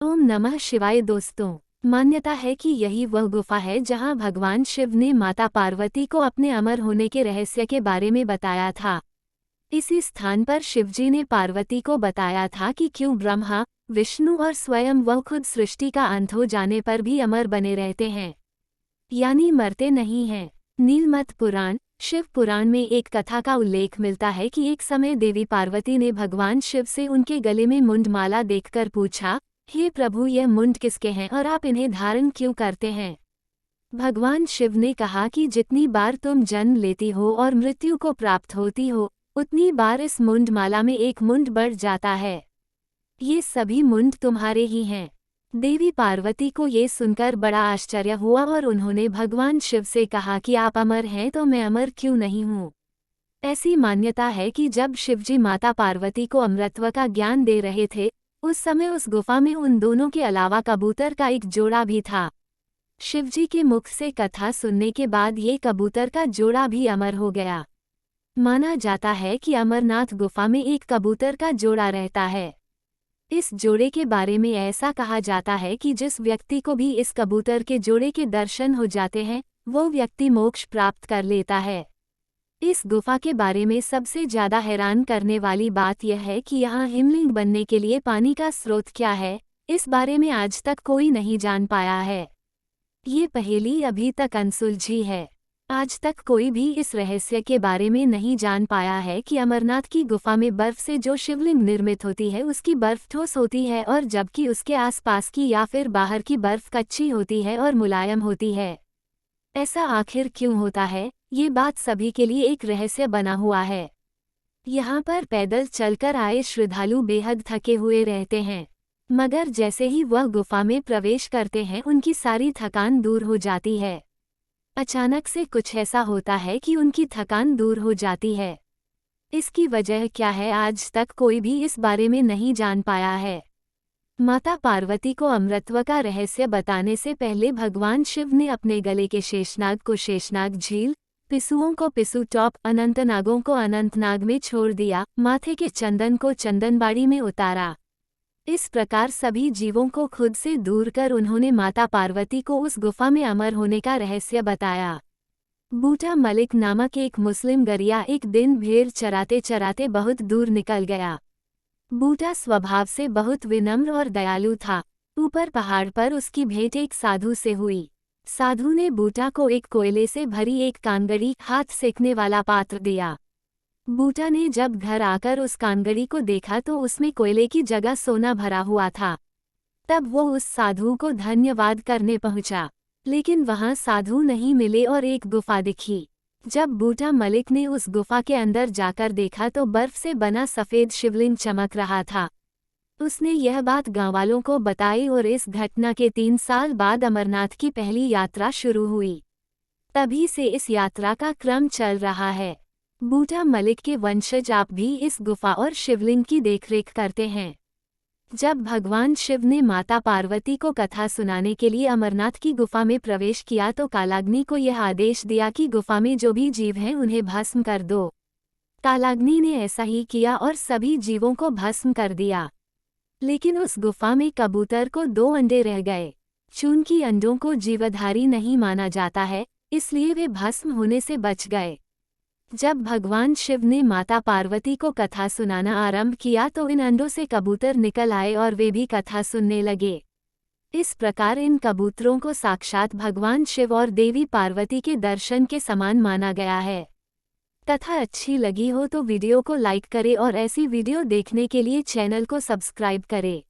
ओम नमः शिवाय। दोस्तों, मान्यता है कि यही वह गुफा है जहां भगवान शिव ने माता पार्वती को अपने अमर होने के रहस्य के बारे में बताया था। इसी स्थान पर शिवजी ने पार्वती को बताया था कि क्यों ब्रह्मा, विष्णु और स्वयं वह खुद सृष्टि का अंत हो जाने पर भी अमर बने रहते हैं, यानी मरते नहीं हैं। नीलमत पुराण, शिव पुराण में एक कथा का उल्लेख मिलता है कि एक समय देवी पार्वती ने भगवान शिव से उनके गले में मुंडमाला देखकर पूछा, हे प्रभु, यह मुंड किसके हैं और आप इन्हें धारण क्यों करते हैं? भगवान शिव ने कहा कि जितनी बार तुम जन्म लेती हो और मृत्यु को प्राप्त होती हो, उतनी बार इस मुंडमाला में एक मुंड बढ़ जाता है। ये सभी मुंड तुम्हारे ही हैं। देवी पार्वती को ये सुनकर बड़ा आश्चर्य हुआ और उन्होंने भगवान शिव से कहा कि आप अमर हैं तो मैं अमर क्यों नहीं हूँ। ऐसी मान्यता है कि जब शिवजी माता पार्वती को अमरत्व का ज्ञान दे रहे थे, उस समय उस गुफा में उन दोनों के अलावा कबूतर का एक जोड़ा भी था। शिवजी के मुख से कथा सुनने के बाद ये कबूतर का जोड़ा भी अमर हो गया। माना जाता है कि अमरनाथ गुफा में एक कबूतर का जोड़ा रहता है। इस जोड़े के बारे में ऐसा कहा जाता है कि जिस व्यक्ति को भी इस कबूतर के जोड़े के दर्शन हो जाते हैं, वो व्यक्ति मोक्ष प्राप्त कर लेता है। इस गुफा के बारे में सबसे ज्यादा हैरान करने वाली बात यह है कि यहाँ हिमलिंग बनने के लिए पानी का स्रोत क्या है, इस बारे में आज तक कोई नहीं जान पाया है। ये पहेली अभी तक अनसुलझी है। आज तक कोई भी इस रहस्य के बारे में नहीं जान पाया है कि अमरनाथ की गुफा में बर्फ से जो शिवलिंग निर्मित होती है उसकी बर्फ ठोस होती है और जबकि उसके आसपास की या फिर बाहर की बर्फ कच्ची होती है और मुलायम होती है। ऐसा आखिर क्यों होता है, ये बात सभी के लिए एक रहस्य बना हुआ है। यहाँ पर पैदल चलकर आए श्रद्धालु बेहद थके हुए रहते हैं, मगर जैसे ही वह गुफा में प्रवेश करते हैं उनकी सारी थकान दूर हो जाती है। अचानक से कुछ ऐसा होता है कि उनकी थकान दूर हो जाती है। इसकी वजह क्या है, आज तक कोई भी इस बारे में नहीं जान पाया है। माता पार्वती को अमरत्व का रहस्य बताने से पहले भगवान शिव ने अपने गले के शेषनाग को शेषनाग झील, पिसुओं को पिसु टॉप, अनंतनागों को अनंतनाग में छोड़ दिया, माथे के चंदन को चंदनबाड़ी में उतारा। इस प्रकार सभी जीवों को खुद से दूर कर उन्होंने माता पार्वती को उस गुफा में अमर होने का रहस्य बताया। बूटा मलिक नामक एक मुस्लिम गरिया एक दिन भेड़ चराते चराते बहुत दूर निकल गया। बूटा स्वभाव से बहुत विनम्र और दयालु था। ऊपर पहाड़ पर उसकी भेंट एक साधु से हुई। साधु ने बूटा को एक कोयले से भरी एक कांगड़ी, हाथ सेकने वाला पात्र दिया। बूटा ने जब घर आकर उस कांगड़ी को देखा तो उसमें कोयले की जगह सोना भरा हुआ था। तब वो उस साधु को धन्यवाद करने पहुंचा, लेकिन वहां साधु नहीं मिले और एक गुफा दिखी। जब बूटा मलिक ने उस गुफा के अंदर जाकर देखा तो बर्फ से बना सफ़ेद शिवलिंग चमक रहा था। उसने यह बात गांववालों को बताई और इस घटना के 3 साल बाद अमरनाथ की पहली यात्रा शुरू हुई। तभी से इस यात्रा का क्रम चल रहा है। बूटा मलिक के वंशज आप भी इस गुफा और शिवलिंग की देखरेख करते हैं। जब भगवान शिव ने माता पार्वती को कथा सुनाने के लिए अमरनाथ की गुफा में प्रवेश किया तो कालाग्नि को यह आदेश दिया कि गुफा में जो भी जीव हैं उन्हें भस्म कर दो। कालाग्नि ने ऐसा ही किया और सभी जीवों को भस्म कर दिया। लेकिन उस गुफा में कबूतर को 2 अंडे रह गए। चूंकि अंडों को जीवधारी नहीं माना जाता है, इसलिए वे भस्म होने से बच गए। जब भगवान शिव ने माता पार्वती को कथा सुनाना आरंभ किया तो इन अंडों से कबूतर निकल आए और वे भी कथा सुनने लगे। इस प्रकार इन कबूतरों को साक्षात भगवान शिव और देवी पार्वती के दर्शन के समान माना गया है। कथा अच्छी लगी हो तो वीडियो को लाइक करें और ऐसी वीडियो देखने के लिए चैनल को सब्सक्राइब करें।